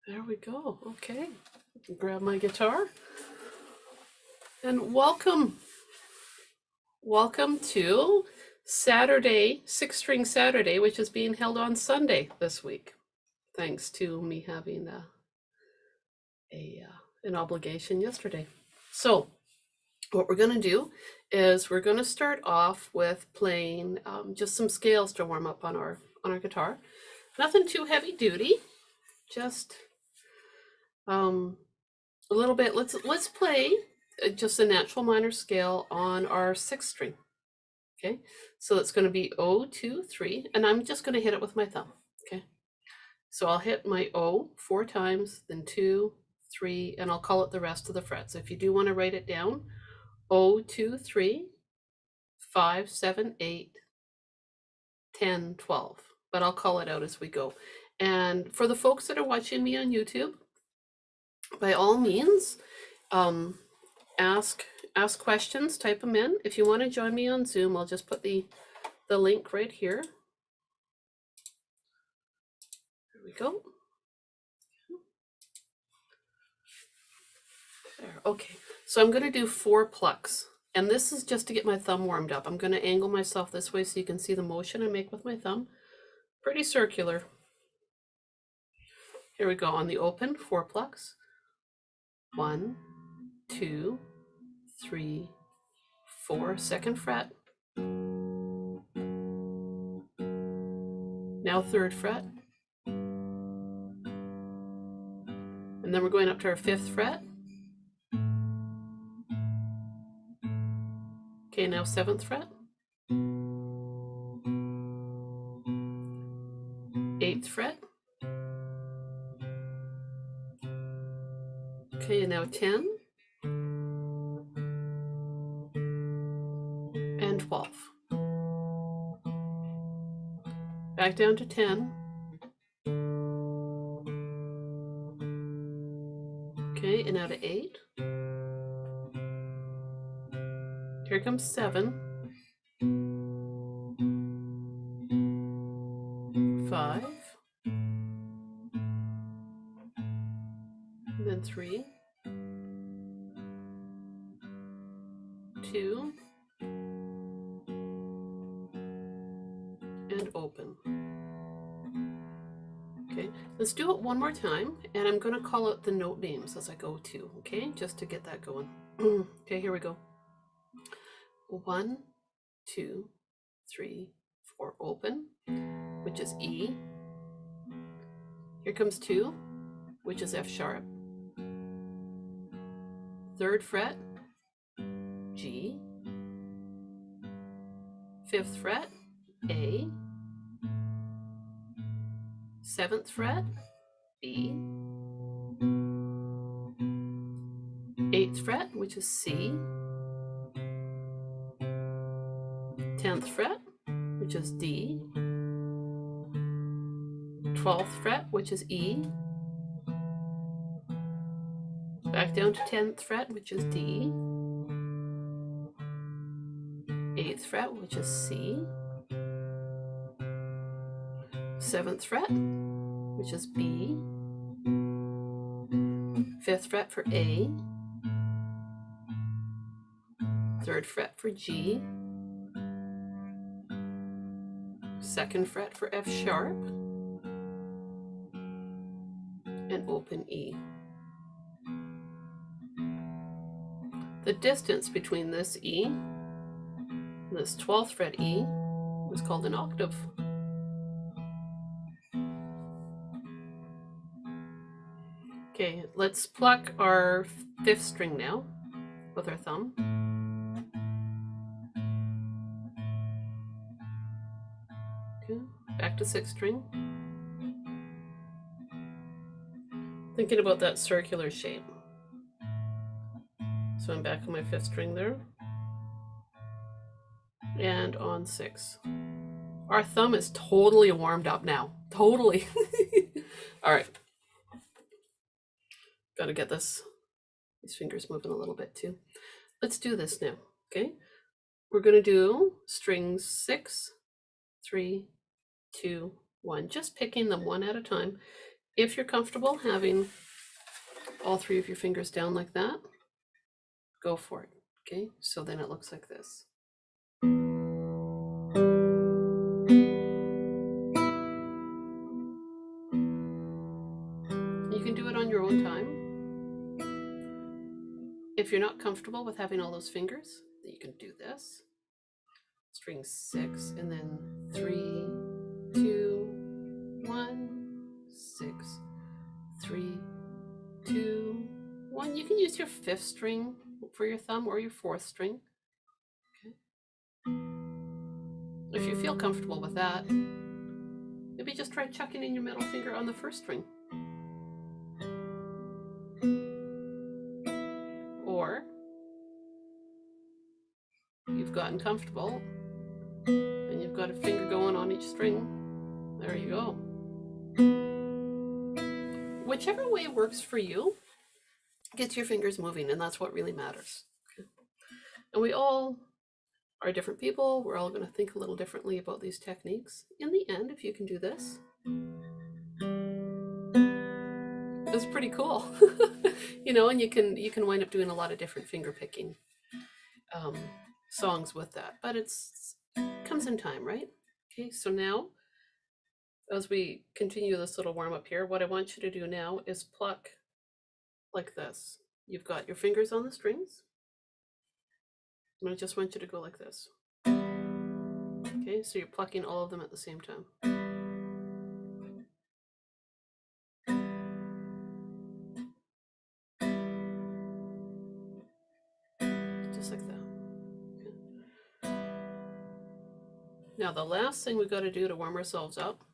There we go. Okay. Grab my guitar. And welcome to Saturday, Six String Saturday, which is being held on Sunday this week, thanks to me having an obligation yesterday. So what we're going to do is we're going to start off with playing just some scales to warm up on our guitar. Nothing too heavy duty, just a little bit. Let's play just a natural minor scale on our sixth string. Okay, so it's going to be O, 2, 3, and I'm just going to hit it with my thumb. Okay, so I'll hit my O 4 times, then 2, 3, and I'll call it the rest of the frets. If you do want to write it down, O, 2, 3, 5, 7, 8, 10, 12. But I'll call it out as we go. And for the folks that are watching me on YouTube, by all means, ask questions, type them in. If you want to join me on Zoom, I'll just put the link right here. There we go. There. Okay, so I'm going to do 4 plucks, and this is just to get my thumb warmed up. I'm going to angle myself this way so you can see the motion I make with my thumb. Pretty circular. Here we go. On the open, 4 plucks. 1, 2, 3, 4. Second fret. Now 3rd fret. And then we're going up to our 5th fret. Okay, now 7th fret. 8th fret. Okay, now 10. And 12. Back down to 10. Okay, and now to 8. Here comes 7. 5. And then 3. 2. And open. Okay, let's do it one more time, and I'm going to call out the note names as I go too, okay, just to get that going. Okay, here we go. 1, 2, 3, 4, open, which is E. Here comes 2, which is F sharp. 3rd fret, G. 5th fret, A. 7th fret, B. 8th fret, which is C. 10th fret, which is D. 12th fret, which is E. Back down to 10th fret, which is D. 8th fret, which is C. 7th fret, which is B. 5th fret for A. 3rd fret for G. 2nd fret for F sharp. And open E. The distance between this E and this 12th fret E is called an octave. Okay, let's pluck our 5th string now with our thumb. Okay, back to 6th string. Thinking about that circular shape. So I'm back on my 5th string there. And on 6. Our thumb is totally warmed up now. Totally. All right. Got to get these fingers moving a little bit too. Let's do this now, okay? We're going to do strings 6, 3, 2, 1, just picking them one at a time. If you're comfortable having all three of your fingers down like that, go for it. Okay, so then it looks like this. You can do it on your own time. If you're not comfortable with having all those fingers, you can do this. String 6, and then 3, 2, 1, 6, 3, 2, 1. You can use your 5th string for your thumb or your 4th string. Okay. If you feel comfortable with that, maybe just try chucking in your middle finger on the 1st string. Or you've gotten comfortable and you've got a finger going on each string. There you go. Whichever way works for you, get your fingers moving, and that's what really matters. Okay. And we all are different people. We're all going to think a little differently about these techniques. In the end, if you can do this, it's pretty cool. You know, and you can wind up doing a lot of different finger picking songs with that, but it comes in time, right? Okay, so now as we continue this little warm up here, what I want you to do now is pluck like this. You've got your fingers on the strings, and I just want you to go like this. Okay, so you're plucking all of them at the same time. Just like that. Okay. Now the last thing we've got to do to warm ourselves up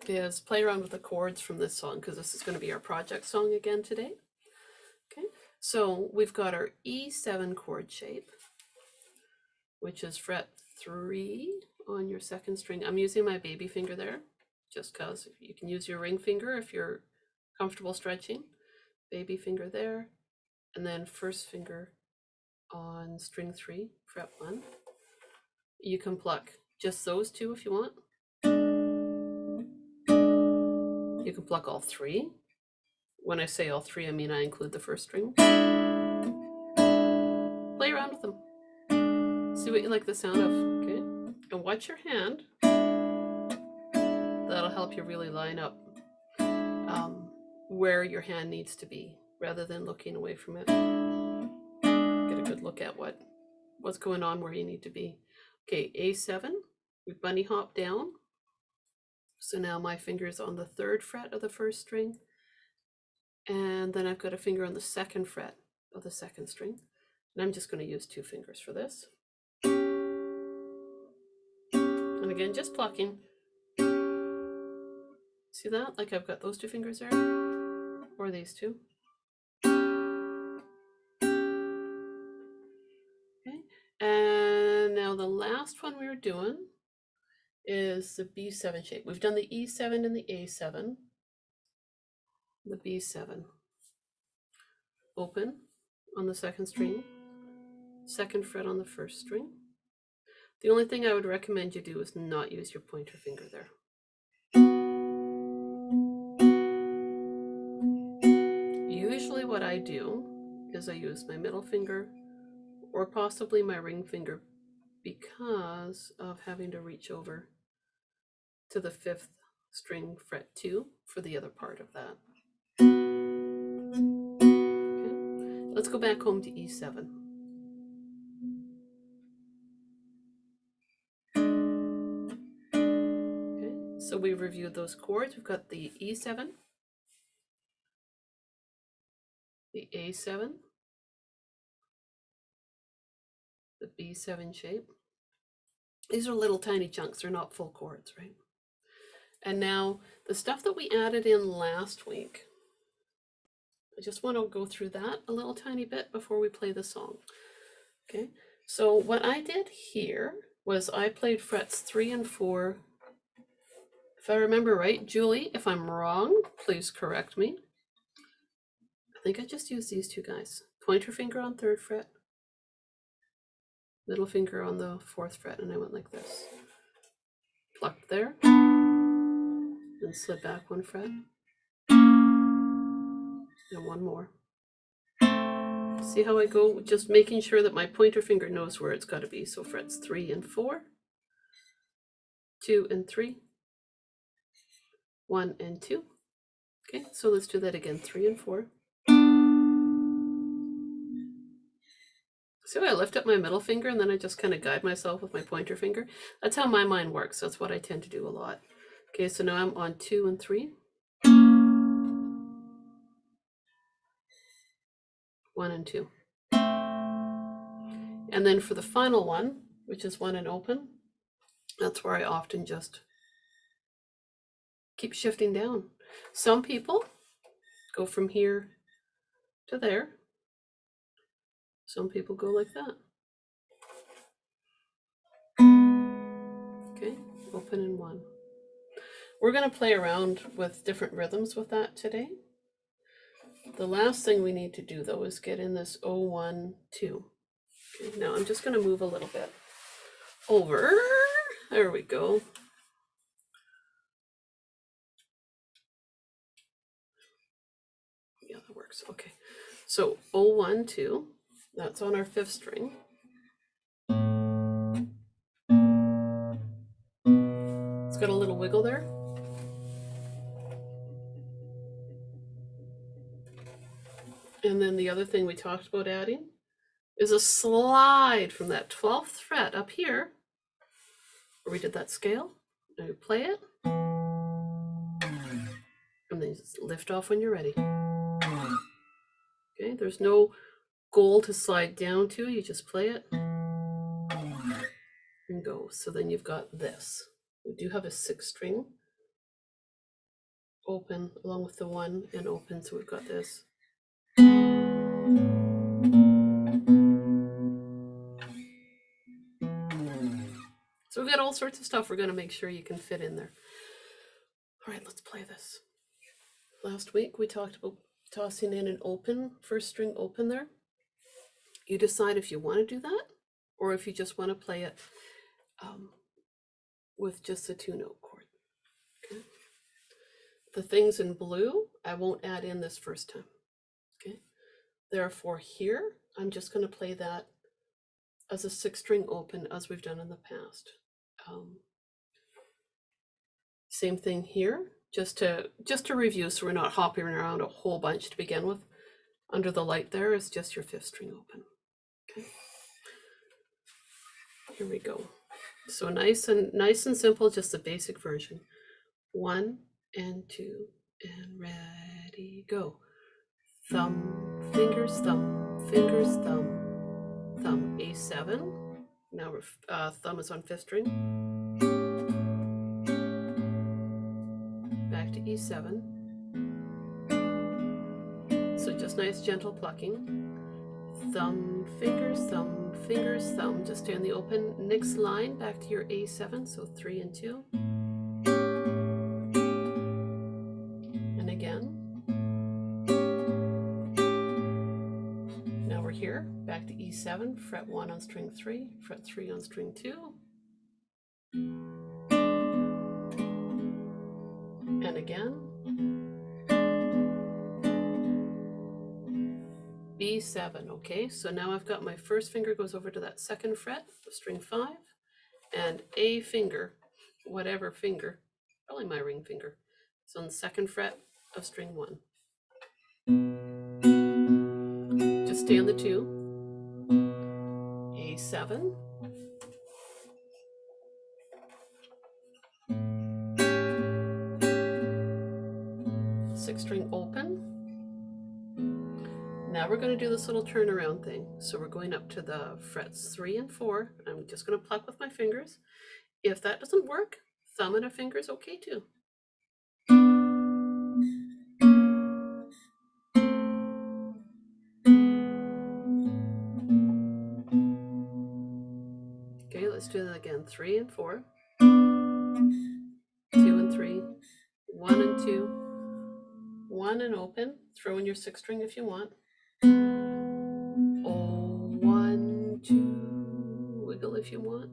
is play around with the chords from this song, because this is going to be our project song again today. Okay, so we've got our E7 chord shape, which is fret 3 on your 2nd string. I'm using my baby finger there, just because you can use your ring finger if you're comfortable stretching. Baby finger there, and then 1st finger on string 3, fret 1. You can pluck just those 2 if you want. You can pluck all 3. When I say all 3, I mean I include the 1st string. Play around with them. See what you like the sound of, okay? And watch your hand. That'll help you really line up where your hand needs to be, rather than looking away from it. Get a good look at what's going on where you need to be. Okay, A7, we bunny hop down. So now my finger's on the 3rd fret of the 1st string, and then I've got a finger on the 2nd fret of the 2nd string, and I'm just going to use 2 fingers for this. And again, just plucking. See that? Like I've got those 2 fingers there, or these 2. Okay, and now the last one we were doing is the B7 shape. We've done the E7 and the A7. The B7. Open on the 2nd string, 2nd fret on the 1st string. The only thing I would recommend you do is not use your pointer finger there. Usually what I do is I use my middle finger or possibly my ring finger, because of having to reach over to the 5th string fret 2 for the other part of that. Okay, let's go back home to E7. Okay, so we reviewed those chords. We've got the E7, the A7, the B7 shape. These are little tiny chunks, they're not full chords, right? And now the stuff that we added in last week, I just want to go through that a little tiny bit before we play the song. Okay, so what I did here was I played frets 3 and 4. If I remember right, Julie, if I'm wrong, please correct me. I think I just used these 2 guys. Pointer finger on 3rd fret, middle finger on the 4th fret, and I went like this. Plucked there. then slip back 1 fret, and one more. See how I go? Just making sure that my pointer finger knows where it's got to be. So frets 3 and 4, 2 and 3, 1 and 2. Okay, so let's do that again, 3 and 4. So I lift up my middle finger and then I just kind of guide myself with my pointer finger. That's how my mind works. That's what I tend to do a lot. Okay, so now I'm on 2 and 3. 1 and 2. And then for the final one, which is 1 and open, that's where I often just keep shifting down. Some people go from here to there. Some people go like that. Okay, open in 1. We're going to play around with different rhythms with that today. The last thing we need to do though is get in this 0, 1, 2. Okay, now I'm just going to move a little bit over. There we go. Yeah, that works. Okay. So 0, 1, 2. That's on our 5th string. It's got a little wiggle there. And then the other thing we talked about adding is a slide from that 12th fret up here, where we did that scale. Now you play it, and then just lift off when you're ready. Okay, there's no goal to slide down to, you just play it and go. So then you've got this. We do have a 6th string open along with the 1 and open, so we've got this. So we've got all sorts of stuff we're going to make sure you can fit in there. All right, let's play this. Last week we talked about tossing in an open, 1st string open there. You decide if you want to do that or if you just want to play it with just a 2-note chord. Okay. The things in blue, I won't add in this first time. Okay. Therefore here, I'm just going to play that as a 6th string open as we've done in the past. Same thing here, just to review so we're not hopping around a whole bunch to begin with. Under the light there is just your 5th string open. Okay. Here we go. So nice and simple, just the basic version. 1 and 2 and ready, go. Thumb, fingers, thumb, fingers, thumb, thumb, A7. Now thumb is on 5th string. Back to E7. So just nice gentle plucking. Thumb, fingers, thumb, just stay on the open. Next line, back to your A7, so 3 and 2. And again. Now we're here, back to E7, fret 1 on string 3, fret 3 on string 2. And again. B7, okay, so now I've got my 1st finger goes over to that 2nd fret of string 5, and A finger, whatever finger, probably my ring finger, it's on the 2nd fret of string 1. Just stay on the 2, A7, sixth string open. Now we're going to do this little turnaround thing. So we're going up to the frets 3 and 4. I'm just going to pluck with my fingers. If that doesn't work, thumb and a finger is okay too. Okay, let's do that again. 3 and 4. 2 and 3. 1 and 2. 1 and open. Throw in your 6th string if you want. 1, 2. Wiggle if you want.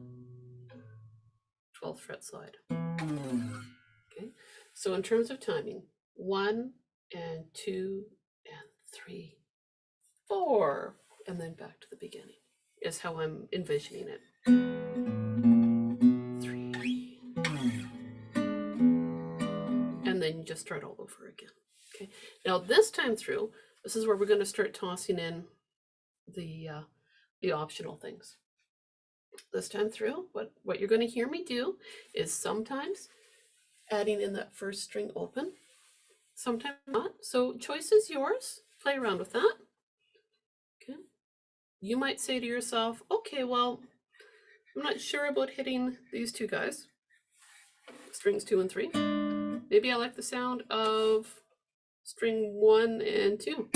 12th fret slide. Okay, Okay, so in terms of timing, 1 and 2 and 3, 4, and then back to the beginning is how I'm envisioning it. 3, and then you just start all over again. Okay, now this time through, this is where we're going to start tossing in the optional things. This time through, what you're going to hear me do is sometimes adding in that first string open, sometimes not. So choice is yours. Play around with that. Okay. You might say to yourself, okay, well, I'm not sure about hitting these two guys, strings 2 and 3. Maybe I like the sound of string 1 and 2.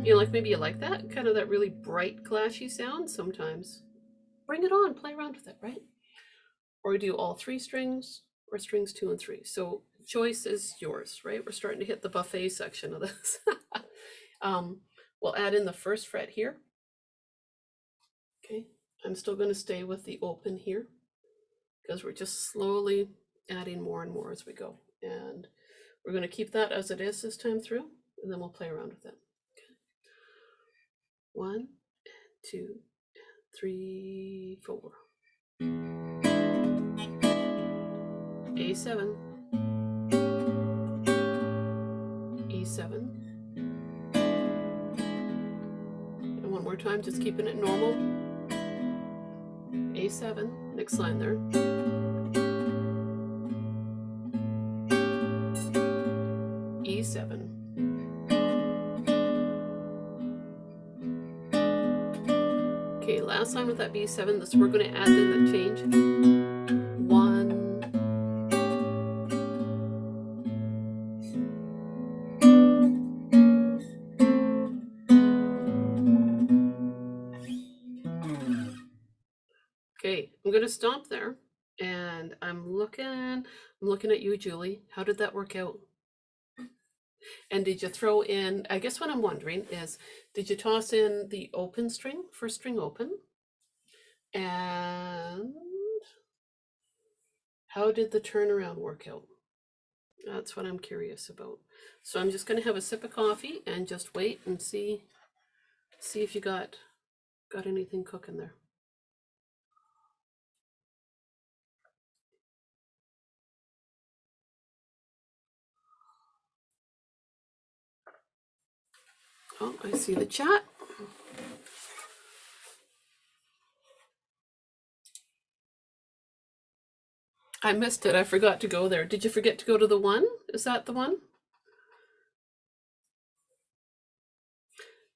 You know, like maybe you like that, kind of that really bright, clashy sound sometimes. Bring it on, play around with it, right? Or do all 3 strings or strings 2 and 3. So choice is yours, right? We're starting to hit the buffet section of this. We'll add in the first fret here. Okay, I'm still going to stay with the open here because we're just slowly adding more and more as we go. And we're going to keep that as it is this time through, and then we'll play around with it. Okay. 1, 2, 3, 4. A7, E7, and one more time, just keeping it normal. A7, next line there. E7. Okay, last line with that B7, this we're going to add in the change. 1. Okay, I'm going to stop there, and I'm looking at you, Julie. How did that work out? And did you throw in, I guess what I'm wondering is, did you toss in the open string, first string open? And how did the turnaround work out? That's what I'm curious about. So I'm just going to have a sip of coffee and just wait and see if you got anything cooking there. Oh, I see the chat. I missed it. I forgot to go there. Did you forget to go to the 1? Is that the one?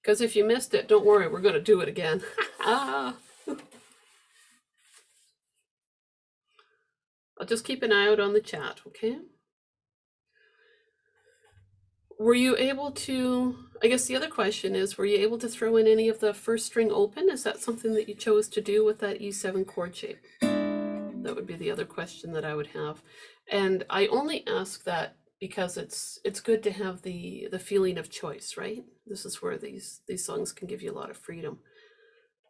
Because if you missed it, don't worry, we're going to do it again. I'll just keep an eye out on the chat, okay? Were you able to, I guess the other question is, were you able to throw in any of the first string open? Is that something that you chose to do with that E7 chord shape? That would be the other question that I would have. And I only ask that because it's good to have the feeling of choice, right? This is where these songs can give you a lot of freedom.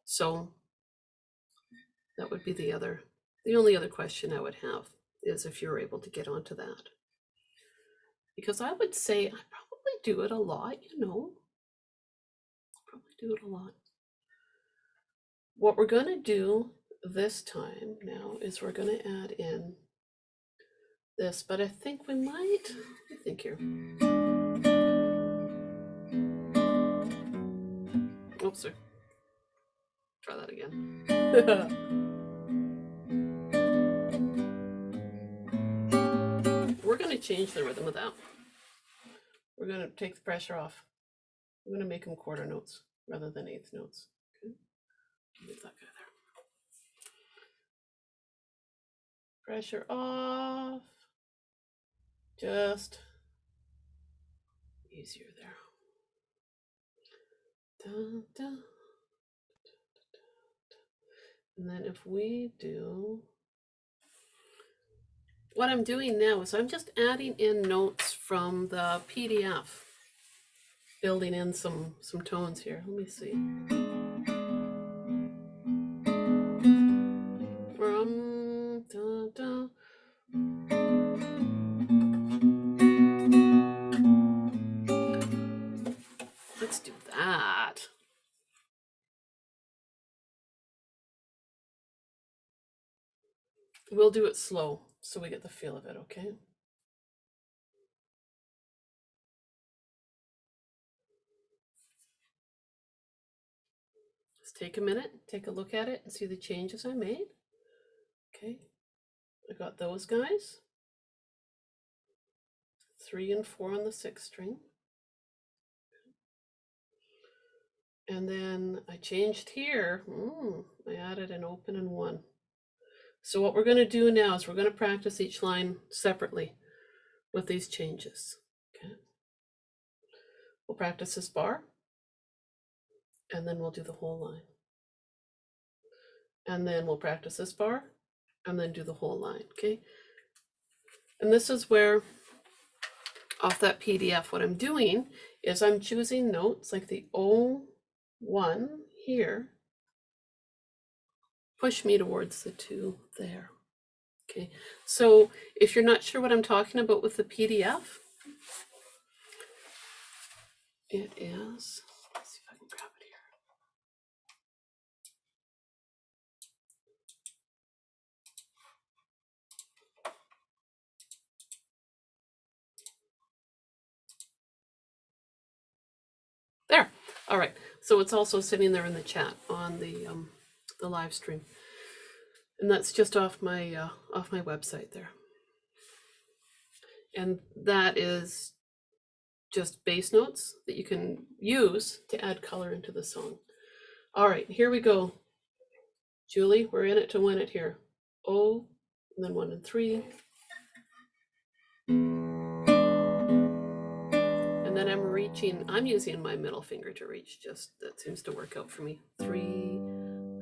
So that would be the only other question I would have is if you're able to get onto that. Because I would say I probably do it a lot, you know. Probably do it a lot. What we're going to do this time now is we're going to add in this, but I think we might, I think here. Oops, sorry. Try that again. We're going to change the rhythm of that. We're going to take the pressure off. I'm going to make them quarter notes rather than eighth notes. Okay. Leave that guy there. Pressure off. Just easier there. Dun, dun. And then if we do, what I'm doing now is I'm just adding in notes from the PDF, building in some tones here. Let me see. We'll do it slow so we get the feel of it, okay? Just take a minute, take a look at it and see the changes I made. Okay, I got those guys. 3 and 4 on the 6th string. And then I changed here. I added an open and 1. So what we're going to do now is we're going to practice each line separately with these changes. Okay. We'll practice this bar, and then we'll do the whole line. And then we'll practice this bar, and then do the whole line, okay? And this is where, off that PDF, what I'm doing is I'm choosing notes like the O1 here, push me towards the 2 there. Okay, so if you're not sure what I'm talking about with the PDF, it is, let's see if I can grab it here. There. All right. So it's also sitting there in the chat on the live stream, and that's just off my website there. And that is just bass notes that you can use to add color into the song. All right, here we go. Julie, we're in it to win it here. O, and then 1 and 3. And then I'm using my middle finger to reach, just that seems to work out for me. 3,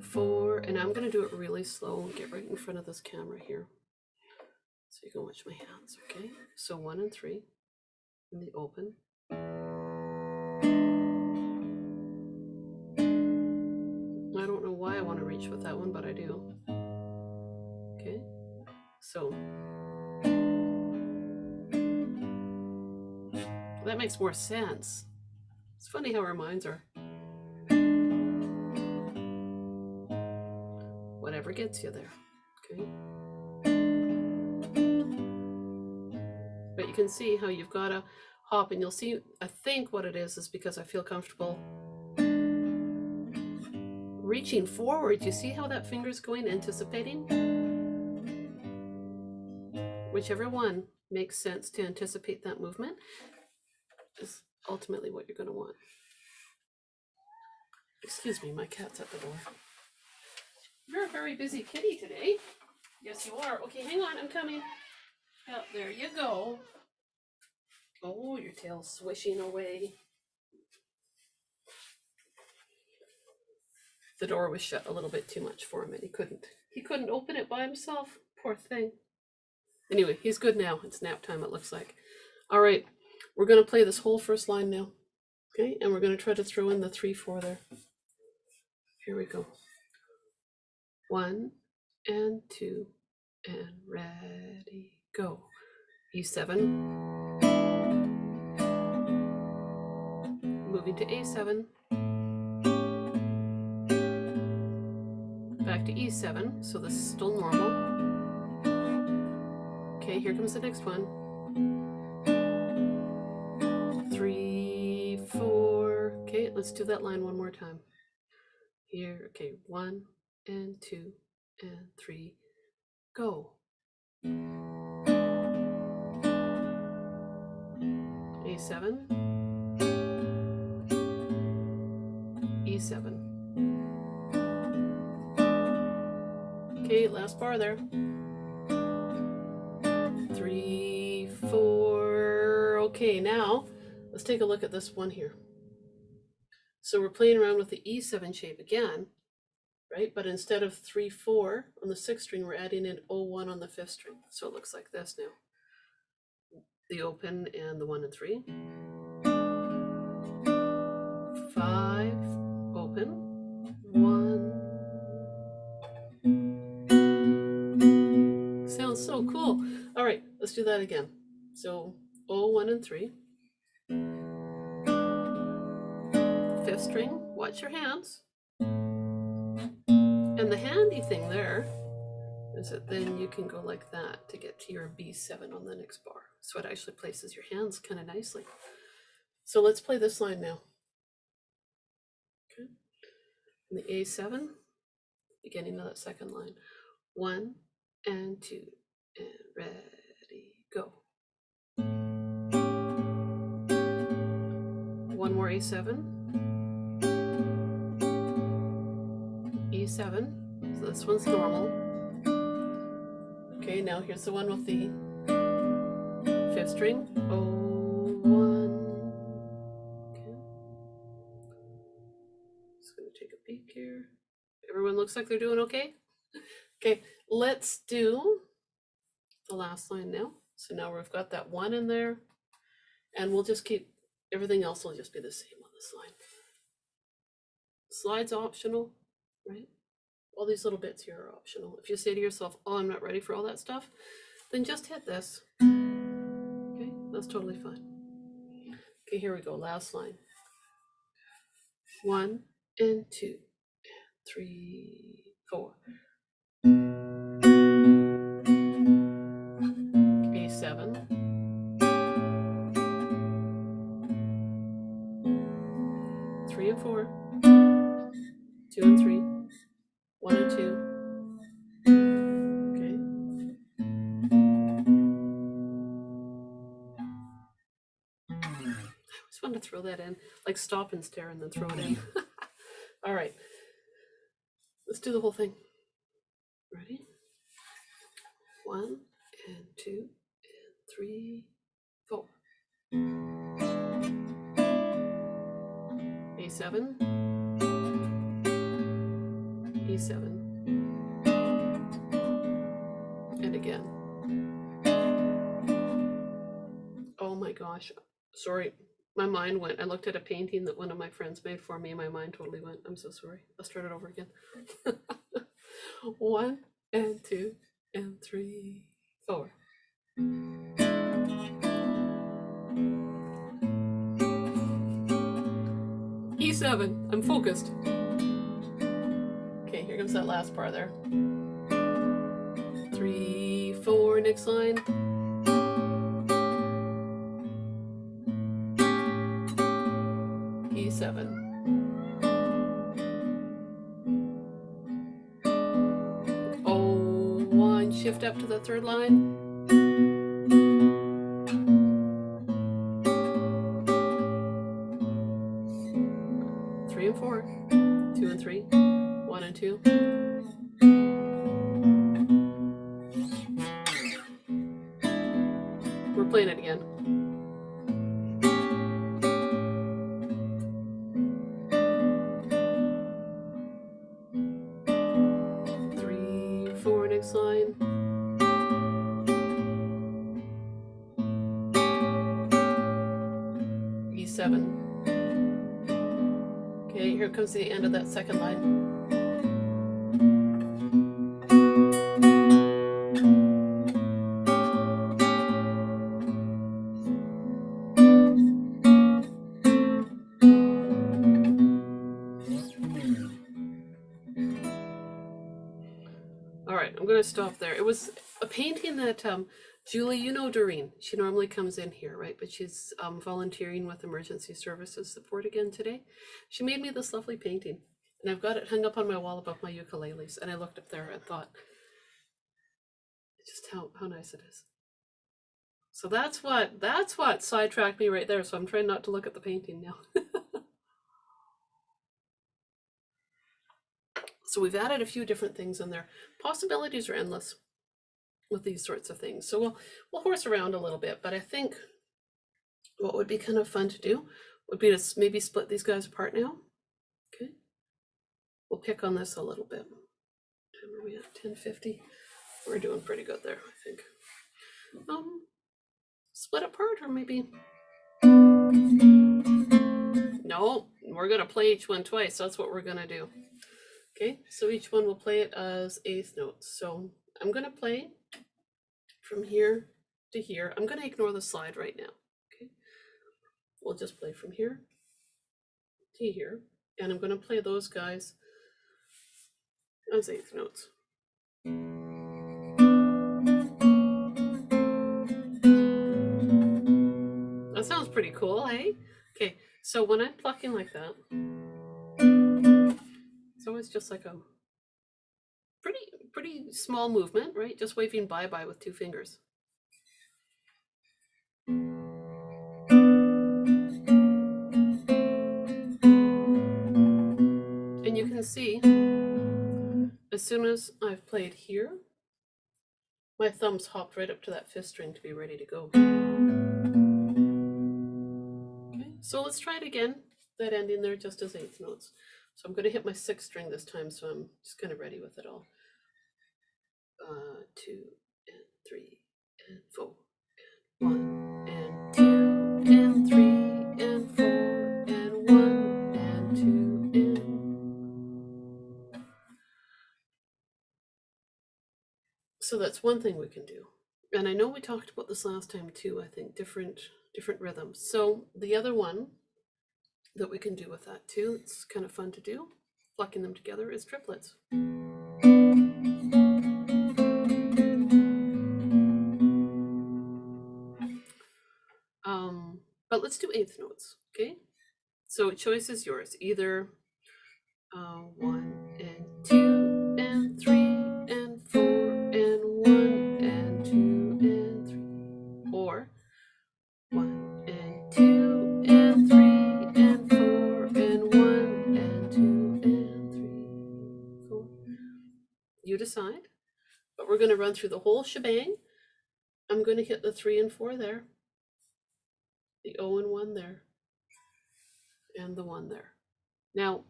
4, and I'm gonna do it really slow and get right in front of this camera here. So you can watch my hands, okay? So 1 and 3 in the open. I don't know why I want to reach with that one, but I do. Okay, so that makes more sense. It's funny how our minds are. Whatever gets you there, okay? But you can see how you've got to hop, and you'll see, I think what it is because I feel comfortable reaching forward. You see how that finger's going, anticipating? Whichever one makes sense to anticipate that movement is ultimately what you're going to want. Excuse me, my cat's at the door. You're a very busy kitty today. Yes, you are. Okay, hang on, I'm coming. Yep, there you go. Oh, your tail's swishing away. The door was shut a little bit too much for him, and he couldn't open it by himself. Poor thing. Anyway, he's good now. It's nap time, it looks like. All right, we're going to play this whole first line now. Okay, and we're going to try to throw in the 3, 4 there. Here we go. 1 and 2 and ready, go. E7. Moving to A7. Back to E7, so this is still normal. Okay, here comes the next one. 3, 4. Okay, let's do that line one more time. Here, okay, 1 and 2 and 3, go. A7, E7. Okay, last bar there. 3, 4. Okay, now let's take a look at this one here. So we're playing around with the E7 shape again, right? But instead of 3, 4 on the 6th string, we're adding in O1 on the 5th string. So it looks like this now. The open and the 1 and 3. 5, open, 1. Sounds so cool. All right, let's do that again. So O1 and 3. 5th string, watch your hands. And the handy thing there is that then you can go like that to get to your B7 on the next bar. So it actually places your hands kind of nicely. So let's play this line now. Okay. And the A7, beginning of that second line. 1 and 2 and ready, go. One more A7, E7, so this one's normal. Okay, now here's the one with the 5th string, O1. Okay, just gonna take a peek here. Everyone looks like they're doing okay? Okay, let's do the last line now. So now we've got that 1 in there, and we'll just keep, everything else will just be the same on this line. Slides optional, right? All these little bits here are optional. If you say to yourself, oh, I'm not ready for all that stuff, then just hit this. Okay, that's totally fine. Okay, here we go, last line. 1 and 2 and 3, 4. A7. Three and 4. 2 and 3. 1 and 2. Okay. I just wanted to throw that in, like stop and stare and then throw it in. All right. Let's do the whole thing. Ready? 1 and 2 and 3, 4. A7, E7, and again. Oh my gosh, sorry, my mind went. I looked at a painting that one of my friends made for me. My mind totally went. I'm so sorry. Let's start it over again. 1 and 2 and 3, 4. E7, I'm focused. Okay, here comes that last bar there. 3, 4, next line. E7. O1, shift up to the 3rd line. Three and 4, 2 and 3, 1 and 2. We're playing it again. Next line. E7. Okay, here comes the end of that second line. All right, I'm going to stop there. It was a painting that Julie, you know Doreen, she normally comes in here, right? But she's volunteering with Emergency Services Support again today. She made me this lovely painting, and I've got it hung up on my wall above my ukuleles. And I looked up there and thought, just how nice it is. So that's what sidetracked me right there. So I'm trying not to look at the painting now. So we've added a few different things in there. Possibilities are endless with these sorts of things. So we'll horse around a little bit, but I think what would be kind of fun to do would be to maybe split these guys apart now. Okay. We'll pick on this a little bit. Where are we at? 10:50. We're doing pretty good there, I think. Split apart, or maybe. No, we're gonna play each one twice. That's what we're gonna do. Okay, so each one will play it as 1/8 notes. So I'm gonna play from here to here. I'm gonna ignore the slide right now. Okay, we'll just play from here to here, and I'm gonna play those guys as 1/8 notes. pretty cool, hey? Okay, so when I'm plucking like that, it's always just like a pretty small movement, right? Just waving bye-bye with 2 fingers. And you can see, as soon as I've played here, my thumbs hopped right up to that 5th string to be ready to go. Okay, so let's try it again, that ending there just as 8th notes. So I'm going to hit my 6th string this time, so I'm just kind of ready with it all. 2 and 3 and 4 and 1 and 2 and 3 and 4 and 1 and 2 and... So that's one thing we can do. And I know we talked about this last time too, I think, different rhythms. So the other one that we can do with that too, it's kind of fun to do, plucking them together, is triplets. But let's do 8th notes, okay? So choice is yours, either 1 and 2 and 3 and 4 and 1 and 2 and 3, or 1 and 2 and 3 and 4 and 1 and 2 and 3, 4. You decide, but we're going to run through the whole shebang. I'm going to hit the 3 and 4 there, the O and 1 there, and the 1 there. Now,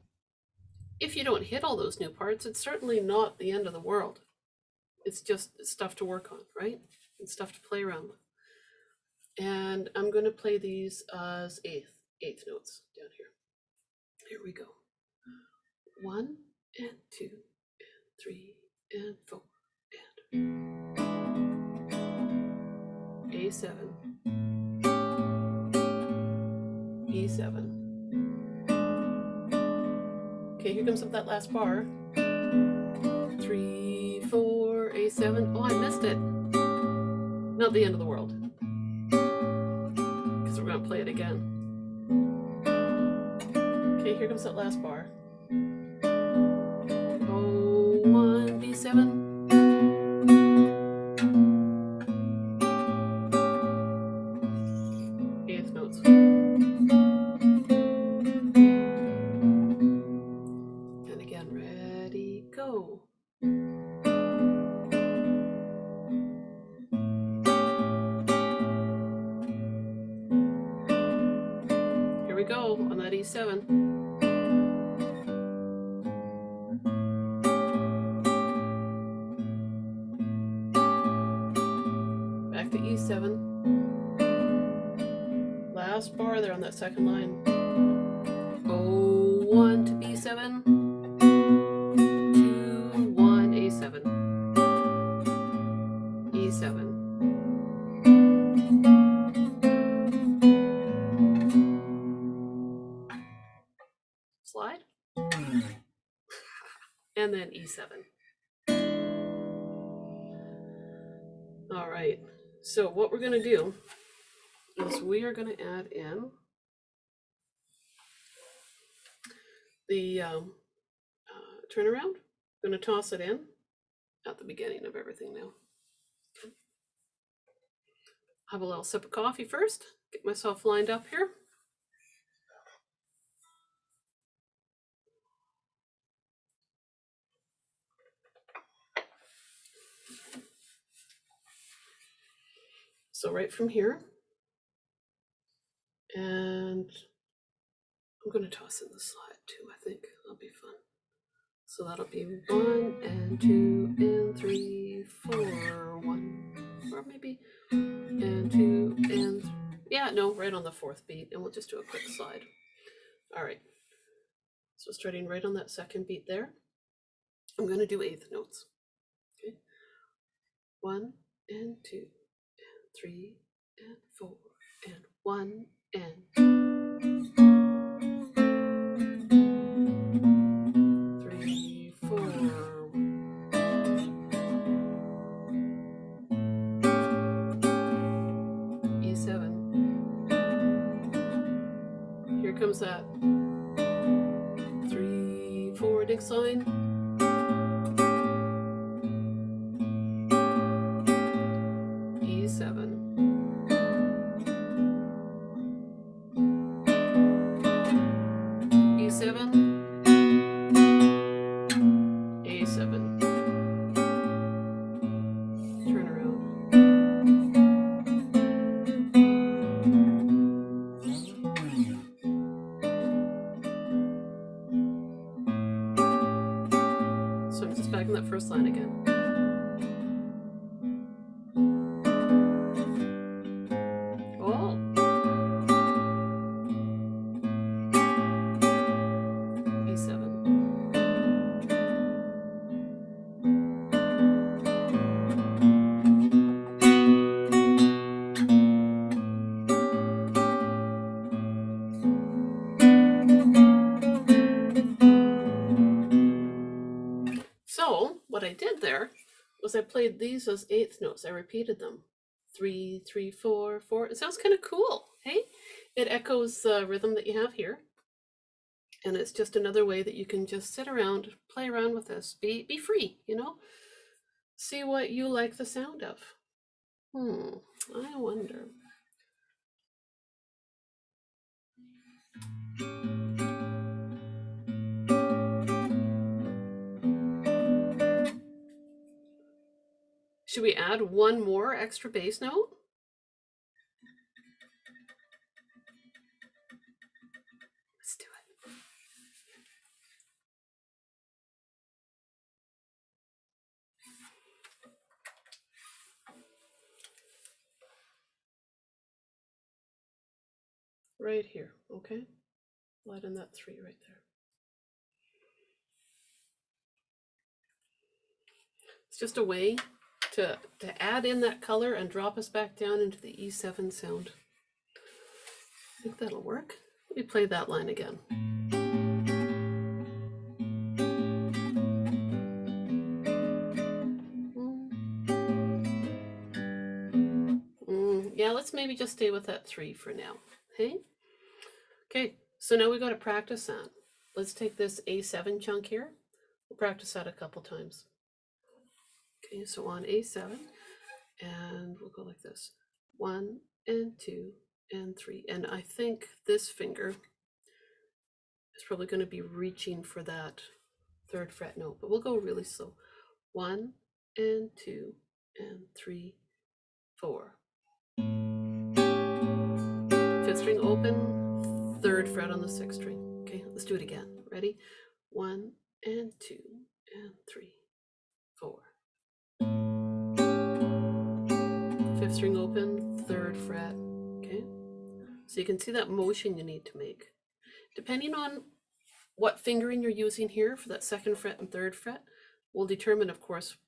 if you don't hit all those new parts, it's certainly not the end of the world. It's just stuff to work on, right? And stuff to play around with. And I'm going to play these as eighth notes down here. Here we go. 1 and 2 and 3 and 4 and A7, E7. Okay, here comes up that last bar. 3, 4, A7. Oh, I missed it. Not the end of the world, because we're going to play it again. Okay, here comes that last bar. O1, B7. Eighth notes. And again, ready, go. Here we go on that E7. Back to E7. Last bar there on that second line. O1 to B7. 2, 1, A7. E7. Slide. And then E7. All right. So what we're going to do is we are going to add in the turnaround. I'm going to toss it in at the beginning of everything now. Okay. Have a little sip of coffee first. Get myself lined up here. So right from here, and I'm going to toss in the slide too, I think. That'll be fun. So that'll be 1 and 2 and 3, 4, 1, or maybe, and 2 and, yeah, no, right on the 4th beat, and we'll just do a quick slide. All right. So starting right on that 2nd beat there, I'm going to do 8th notes. Okay. 1 and 2 and 3 and 4 and 1 and 3, 4. E7. comes that 3, 4 next line. E7. E7. A7. Turn around. So I'm just back in that first line again. Oh. E7. So what I did there was I played these as eighth notes. I repeated them. 3, 3, 4, 4. It sounds kind of cool, hey? It echoes the rhythm that you have here. And it's just another way that you can just sit around, play around with this. Be free, you know? See what you like the sound of. I wonder. Should we add one more extra bass note? Let's do it. Right here, okay? Light in that 3 right there. It's just a way to add in that color and drop us back down into the E7 sound. I think that'll work. Let me play that line again. Yeah, let's maybe just stay with that 3 for now. Hey? Okay, so now we got to practice that. Let's take this A7 chunk here. We'll practice that a couple times. Okay, so on A7, and we'll go like this. 1 and 2 and 3. And I think this finger is probably going to be reaching for that 3rd fret note, but we'll go really slow. 1 and 2 and 3, 4. 5th string open, 3rd fret on the 6th string. Okay, let's do it again. Ready? 1 and 2 and 3, 4. 5th string open, 3rd fret. Okay, so you can see that motion you need to make. Depending on what fingering you're using here for that 2nd fret and 3rd fret will determine, of course,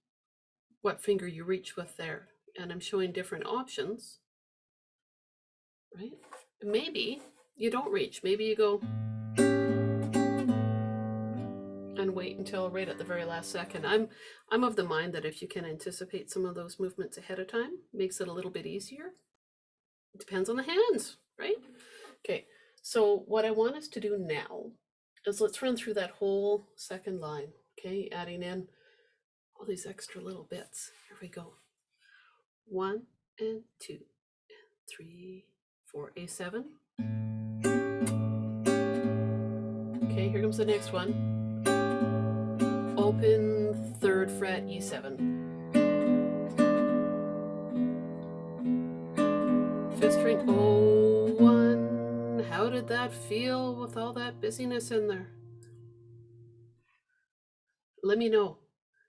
what finger you reach with there. And I'm showing different options, right? Maybe you don't reach. Maybe you go and wait until right at the very last second. I'm of the mind that if you can anticipate some of those movements ahead of time, makes it a little bit easier. It depends on the hands, right? Okay, so what I want us to do now is let's run through that whole 2nd line, okay? Adding in all these extra little bits. Here we go. 1 and 2 and 3, 4, A7. Okay, here comes the next one. Open 3rd fret, E7. 5th string, O1. How did that feel with all that busyness in there? Let me know,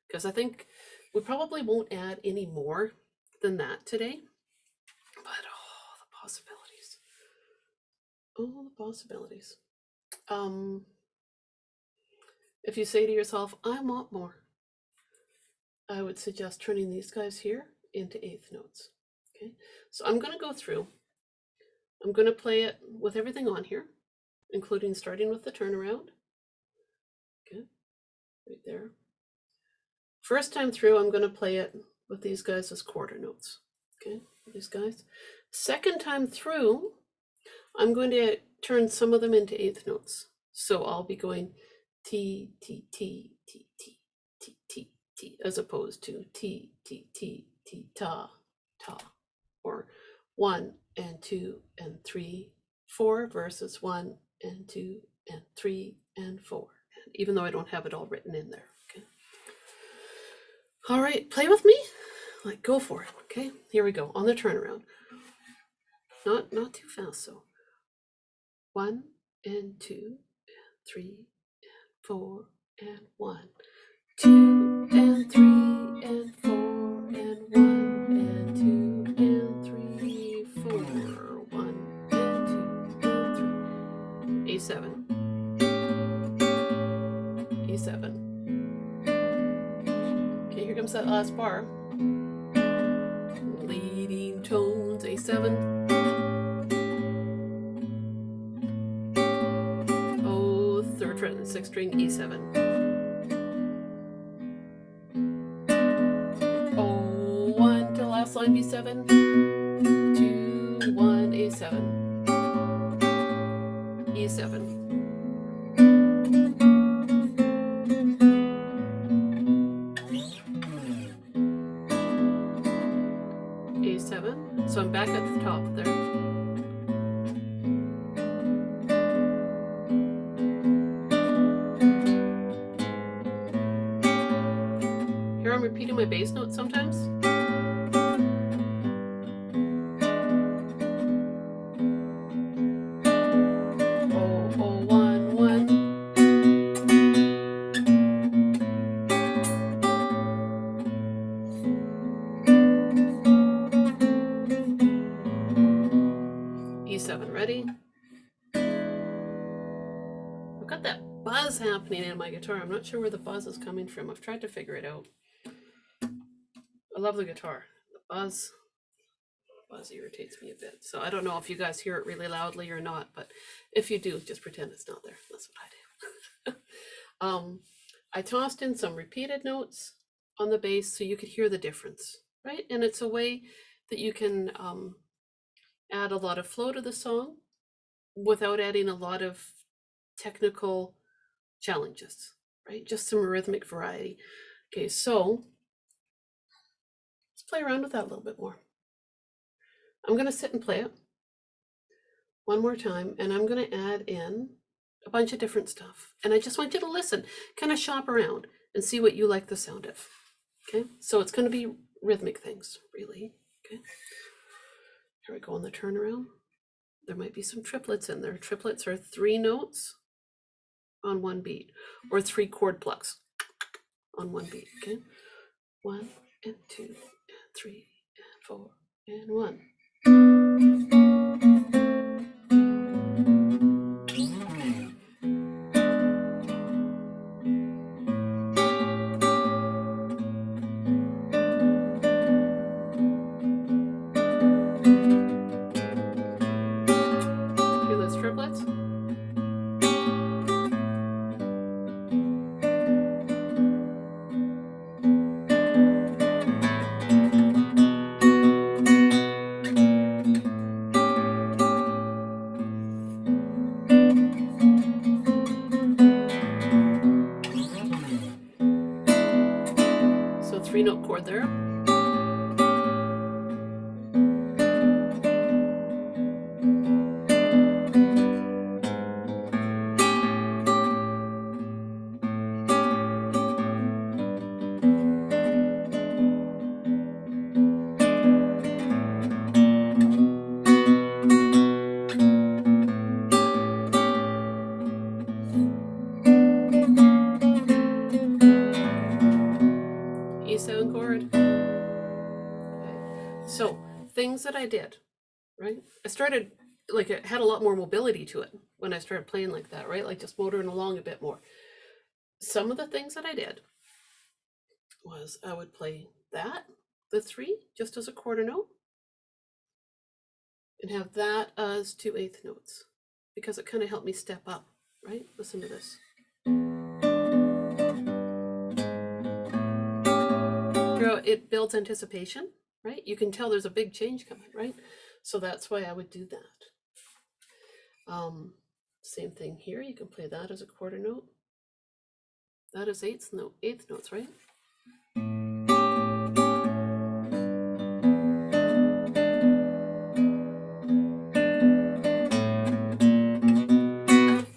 because I think we probably won't add any more than that today. But oh, the possibilities. Oh, the possibilities. If you say to yourself, I want more, I would suggest turning these guys here into 8th notes. Okay, so I'm going to go through. I'm going to play it with everything on here, including starting with the turnaround. Okay, right there. First time through, I'm going to play it with these guys as quarter notes. Okay, these guys. Second time through, I'm going to turn some of them into eighth notes. So I'll be going T, T, T, T, T, T, T, T, as opposed to T, T, T, T, ta, ta, or 1 and 2 and 3, 4 versus 1 and 2 and 3 and 4, even though I don't have it all written in there. Okay. All right, play with me. Like, go for it. Okay, here we go on the turnaround. Not too fast. So 1 and 2 and 3 and 4 and 1, 2 and 3 and 4 and 1 and 2 and 3, 4, 1 and 2 and 3. A7, E7. Okay, here comes that last bar. Leading tones, A7. Oh, third fret and sixth string, E7. Oh, 1 to the last line, B7. 2, 1, A7. E7. A7. So I'm back at the top there. Here I'm repeating my bass note sometimes. Oh, oh, 1, 1. E7, ready? I've got that buzz happening in my guitar. I'm not sure where the buzz is coming from. I've tried to figure it out. I love the guitar. The buzz irritates me a bit. So I don't know if you guys hear it really loudly or not, but if you do, just pretend it's not there. That's what I do. I tossed in some repeated notes on the bass so you could hear the difference, right? And it's a way that you can add a lot of flow to the song without adding a lot of technical challenges, right? Just some rhythmic variety. Okay, so let's play around with that a little bit more. I'm going to sit and play it one more time, and I'm going to add in a bunch of different stuff. And I just want you to listen, kind of shop around and see what you like the sound of. Okay, so it's going to be rhythmic things, really. Okay, here we go on the turnaround. There might be some triplets in there. Triplets are 3 notes on one beat, or 3 chord plucks on one beat. Okay, 1 and 2 and 3 and 4 and 1. Hear those triplets? So 3-note chord there. E7 chord. Okay. So things that I did, right? I started, like, it had a lot more mobility to it when I started playing like that, right? Like just motoring along a bit more. Some of the things that I did was I would play that, the 3, just as a quarter note, and have that as 2 eighth notes, because it kind of helped me step up, right? Listen to this. It builds anticipation, right? You can tell there's a big change coming, right? So that's why I would do that. Same thing here. You can play that as a quarter note. That is eighth notes, right?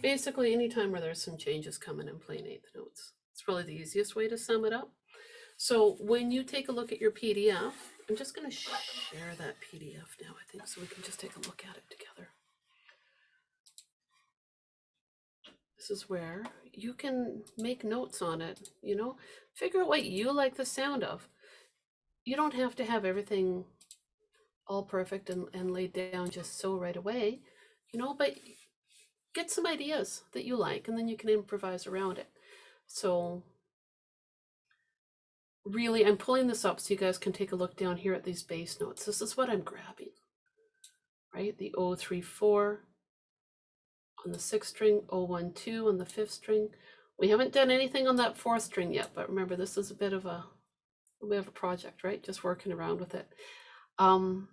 Basically, anytime where there's some changes coming and playing eighth notes. It's probably the easiest way to sum it up. So when you take a look at your PDF, I'm just going to share that PDF now, I think, so we can just take a look at it together. This is where you can make notes on it, figure out what you like the sound of. You don't have to have everything all perfect and laid down just so right away, but get some ideas that you like and then you can improvise around it. So really, I'm pulling this up so you guys can take a look down here at these bass notes. This is what I'm grabbing, right? The 0-3-4 on the 6th string, 0-1-2 on the 5th string. We haven't done anything on that 4th string yet, but remember, this is a bit of a project, right? Just working around with it. I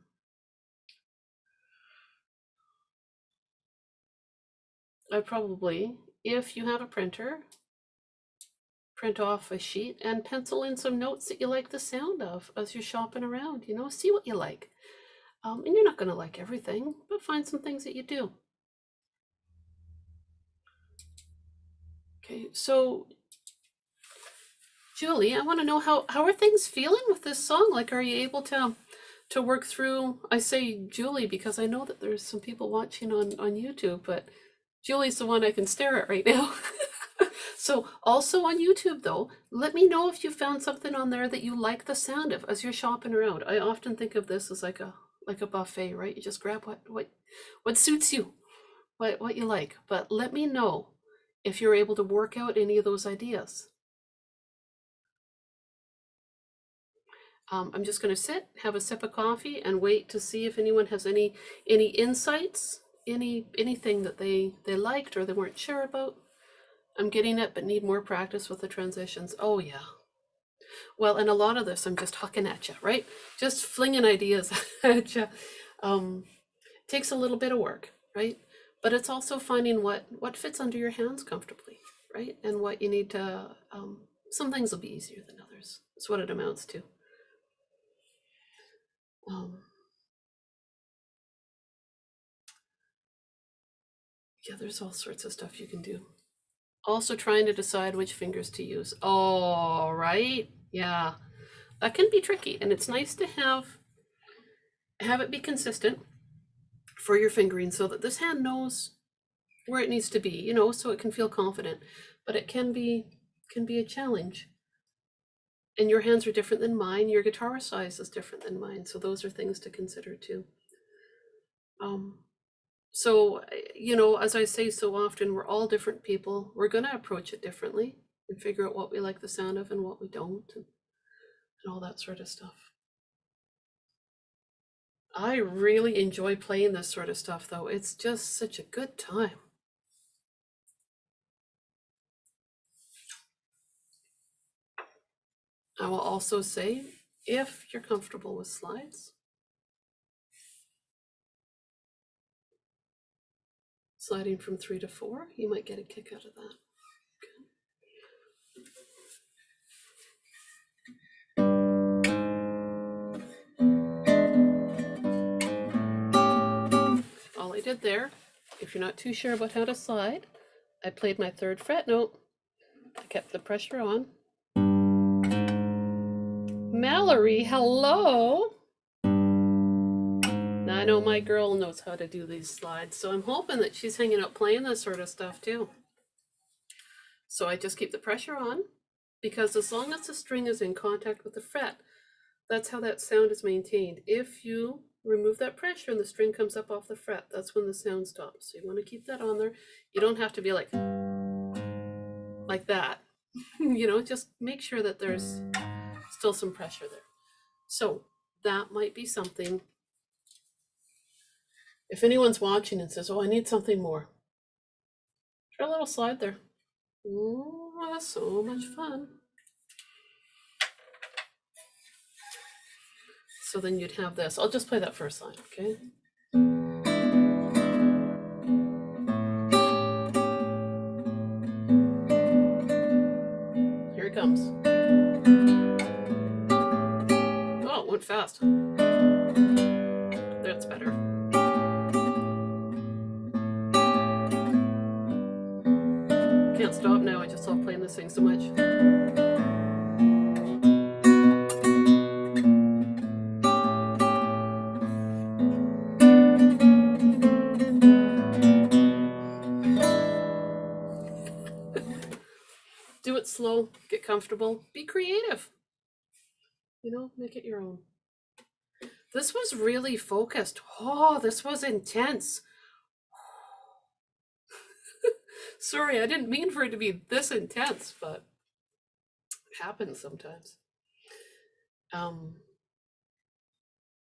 probably, if you have a printer, print off a sheet and pencil in some notes that you like the sound of as you're shopping around, see what you like. And you're not going to like everything, but find some things that you do. Okay, so Julie, I want to know how are things feeling with this song? Like, are you able to work through? I say Julie because I know that there's some people watching on YouTube, but Julie's the one I can stare at right now. So also on YouTube though, let me know if you found something on there that you like the sound of as you're shopping around. I often think of this as like a buffet, right? You just grab what suits you, what you like. But let me know if you're able to work out any of those ideas. I'm just going to sit, have a sip of coffee, and wait to see if anyone has any insights, anything that they liked or they weren't sure about. I'm getting it, but need more practice with the transitions. Oh yeah. Well, and a lot of this I'm just hucking at you, right? Just flinging ideas at you. Takes a little bit of work, right? But it's also finding what fits under your hands comfortably, right? And what you need to. Some things will be easier than others. That's what it amounts to. Yeah, there's all sorts of stuff you can do. Also trying to decide which fingers to use. Oh, right? Yeah. That can be tricky, and it's nice to have it be consistent for your fingering so that this hand knows where it needs to be, so it can feel confident. But it can be a challenge. And your hands are different than mine. Your guitar size is different than mine. So those are things to consider too. So, as I say so often, we're all different people. We're going to approach it differently and figure out what we like the sound of and what we don't, and all that sort of stuff. I really enjoy playing this sort of stuff, though. It's just such a good time. I will also say, if you're comfortable with slides, sliding from 3 to 4, you might get a kick out of that. All I did there, if you're not too sure about how to slide, I played my 3rd fret note. I kept the pressure on. Mallory, hello. Now, I know my girl knows how to do these slides, so I'm hoping that she's hanging out playing this sort of stuff too. So I just keep the pressure on, because as long as the string is in contact with the fret, that's how that sound is maintained. If you remove that pressure and the string comes up off the fret, that's when the sound stops. So you want to keep that on there. You don't have to be like that. Just make sure that there's still some pressure there. So that might be something. If anyone's watching and says, oh, I need something more, try a little slide there. Oh, that's so much fun. So then you'd have this. I'll just play that first line, okay? it fast. That's better. Can't stop now. I just love playing this thing so much. Do it slow, get comfortable, be creative. You know, make it your own. This was really focused. Oh, this was intense. Sorry, I didn't mean for it to be this intense, but it happens sometimes.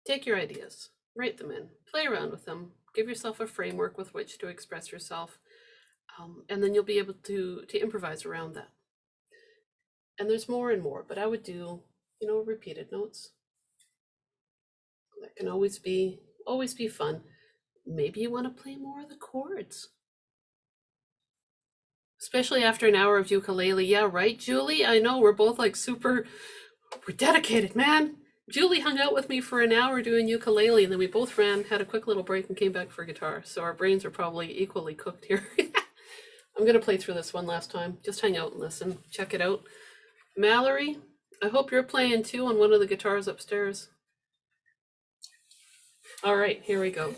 Take your ideas, write them in, play around with them, give yourself a framework with which to express yourself, and then you'll be able to improvise around that. And there's more and more, but I would do, you know, repeated notes. That can always be fun. Maybe you want to play more of the chords, especially after an hour of ukulele. Yeah, right, Julie? I know we're both like we're dedicated, man. Julie hung out with me for an hour doing ukulele, and then we both had a quick little break and came back for guitar. So our brains are probably equally cooked here. I'm going to play through this one last time. Just hang out and listen. Check it out. Mallory, I hope you're playing too on one of the guitars upstairs. All right, here we go.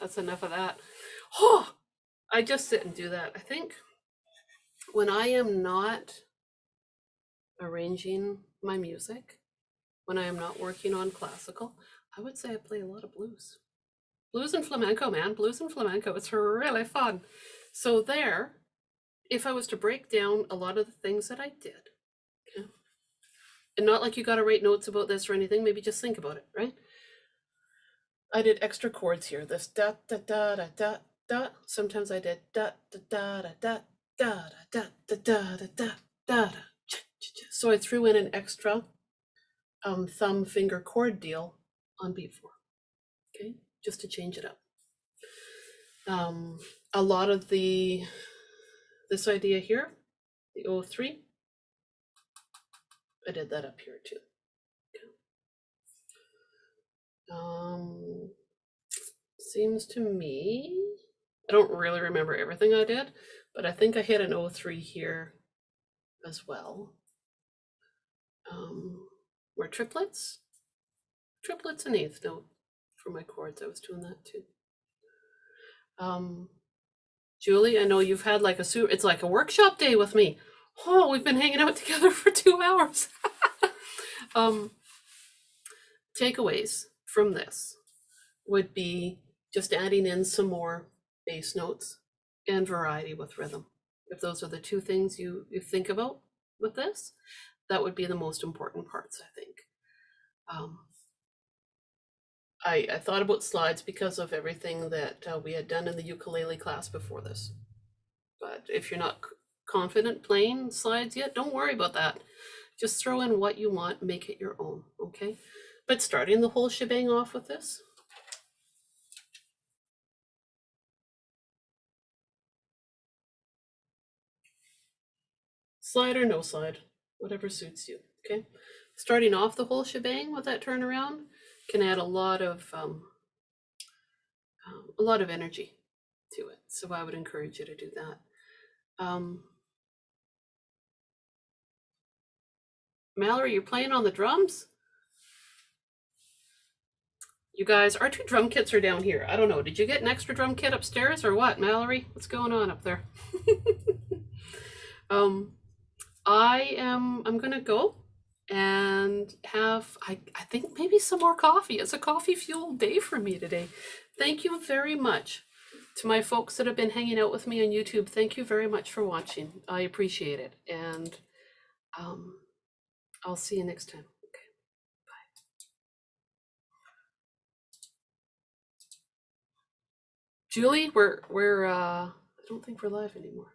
That's enough of that. Oh, I just sit and do that. I think when I am not arranging my music, when I am not working on classical, I would say I play a lot of blues. Blues and flamenco, man. Blues and flamenco. It's really fun. So there, if I was to break down a lot of the things that I did, okay, and not like you got to write notes about this or anything, maybe just think about it, right? I did extra chords here. This da da da da da da. Sometimes I did da da da da da da da da da da da da. So I threw in an extra thumb finger chord deal on beat 4. Okay, just to change it up. A lot of this idea here, the 03, I did that up here too. Okay. Seems to me, I don't really remember everything I did, but I think I hit an 03 here as well. Were triplets and eighth note for my chords. I was doing that too. Julie, I know you've had like it's like a workshop day with me. Oh, we've been hanging out together for 2 hours. Takeaways from this would be just adding in some more bass notes and variety with rhythm. If those are the 2 things you think about with this, that would be the most important parts, I think. I thought about slides because of everything that we had done in the ukulele class before this. But if you're not confident playing slides yet, don't worry about that. Just throw in what you want, make it your own, okay? But starting the whole shebang off with this. Slide or no slide, whatever suits you, okay? Starting off the whole shebang with that turnaround can add a lot of energy to it. So I would encourage you to do that. Mallory, you're playing on the drums? You guys, our 2 drum kits are down here. I don't know. Did you get an extra drum kit upstairs or what, Mallory? What's going on up there? um, I'm gonna go and have I think maybe some more coffee. It's a coffee fueled day for me today. Thank you very much to my folks that have been hanging out with me on YouTube. Thank you very much for watching. I appreciate it. And um, I'll see you next time. Okay. Julie, we're I don't think we're live anymore.